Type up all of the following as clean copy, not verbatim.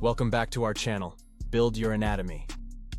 Welcome back to our channel, Build Your Anatomy.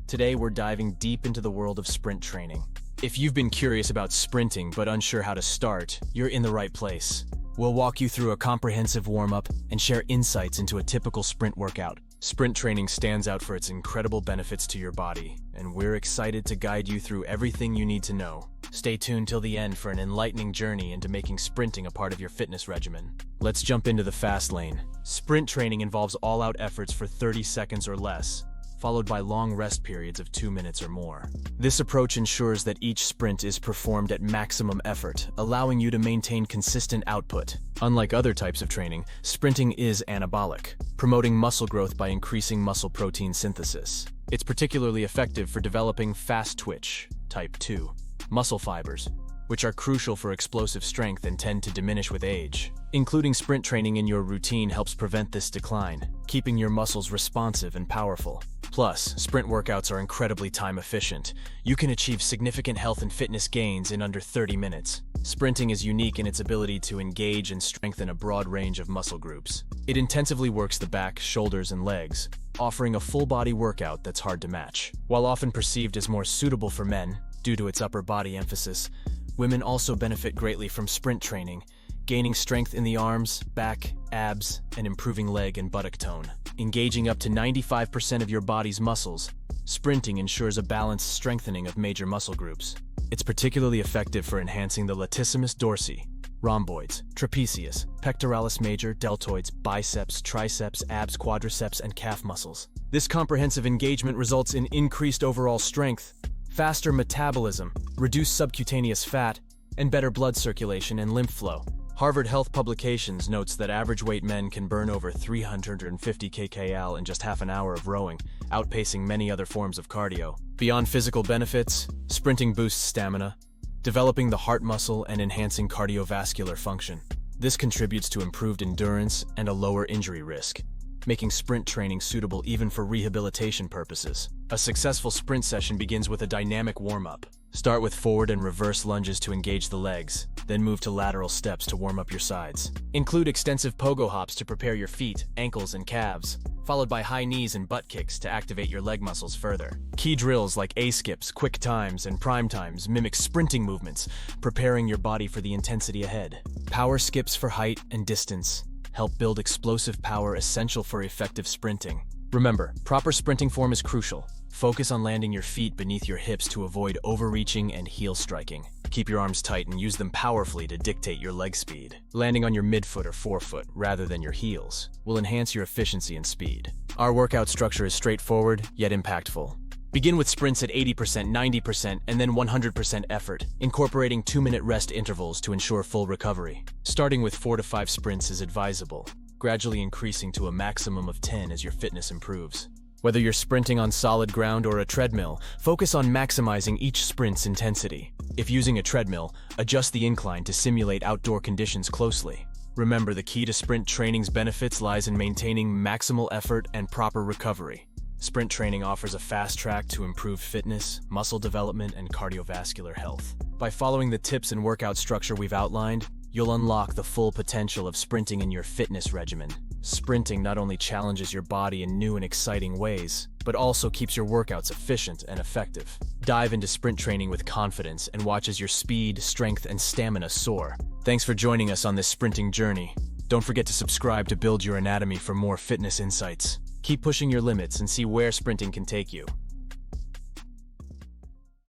Today we're diving deep into the world of sprint training. If you've been curious about sprinting but unsure how to start, you're in the right place. We'll walk you through a comprehensive warm-up and share insights into a typical sprint workout. Sprint training stands out for its incredible benefits to your body, and we're excited to guide you through everything you need to know. Stay tuned till the end for an enlightening journey into making sprinting a part of your fitness regimen. Let's jump into the fast lane. Sprint training involves all-out efforts for 30 seconds or less, followed by long rest periods of 2 minutes or more. This approach ensures that each sprint is performed at maximum effort, allowing you to maintain consistent output. Unlike other types of training, sprinting is anabolic, promoting muscle growth by increasing muscle protein synthesis. It's particularly effective for developing fast-twitch, type 2, muscle fibers, which are crucial for explosive strength and tend to diminish with age. Including sprint training in your routine helps prevent this decline, keeping your muscles responsive and powerful. Plus, sprint workouts are incredibly time efficient. You can achieve significant health and fitness gains in under 30 minutes. Sprinting is unique in its ability to engage and strengthen a broad range of muscle groups. It intensively works the back, shoulders, and legs, offering a full-body workout that's hard to match. While often perceived as more suitable for men, due to its upper body emphasis, women also benefit greatly from sprint training, gaining strength in the arms, back, abs, and improving leg and buttock tone. Engaging up to 95% of your body's muscles, sprinting ensures a balanced strengthening of major muscle groups. It's particularly effective for enhancing the latissimus dorsi, rhomboids, trapezius, pectoralis major, deltoids, biceps, triceps, abs, quadriceps, and calf muscles. This comprehensive engagement results in increased overall strength, faster metabolism, reduced subcutaneous fat, and better blood circulation and lymph flow. Harvard Health Publications notes that average weight men can burn over 350 kcal in just half an hour of rowing, outpacing many other forms of cardio. Beyond physical benefits, sprinting boosts stamina, developing the heart muscle and enhancing cardiovascular function. This contributes to improved endurance and a lower injury risk, making sprint training suitable even for rehabilitation purposes. A successful sprint session begins with a dynamic warm-up. Start with forward and reverse lunges to engage the legs, then move to lateral steps to warm up your sides. Include extensive pogo hops to prepare your feet, ankles, and calves, followed by high knees and butt kicks to activate your leg muscles further. Key drills like A-skips, quick times, and prime times mimic sprinting movements, preparing your body for the intensity ahead. Power skips for height and distance help build explosive power essential for effective sprinting. Remember, proper sprinting form is crucial. Focus on landing your feet beneath your hips to avoid overreaching and heel striking. Keep your arms tight and use them powerfully to dictate your leg speed. Landing on your midfoot or forefoot rather than your heels will enhance your efficiency and speed. Our workout structure is straightforward yet impactful. Begin with sprints at 80%, 90%, and then 100% effort, incorporating 2-minute rest intervals to ensure full recovery. Starting with 4 to 5 sprints is advisable, gradually increasing to a maximum of 10 as your fitness improves. Whether you're sprinting on solid ground or a treadmill, focus on maximizing each sprint's intensity. If using a treadmill, adjust the incline to simulate outdoor conditions closely. Remember, the key to sprint training's benefits lies in maintaining maximal effort and proper recovery. Sprint training offers a fast track to improved fitness, muscle development, and cardiovascular health. By following the tips and workout structure we've outlined, you'll unlock the full potential of sprinting in your fitness regimen. Sprinting not only challenges your body in new and exciting ways, but also keeps your workouts efficient and effective. Dive into sprint training with confidence and watch as your speed, strength, and stamina soar. Thanks for joining us on this sprinting journey. Don't forget to subscribe to Build Your Anatomy for more fitness insights. Keep pushing your limits and see where sprinting can take you.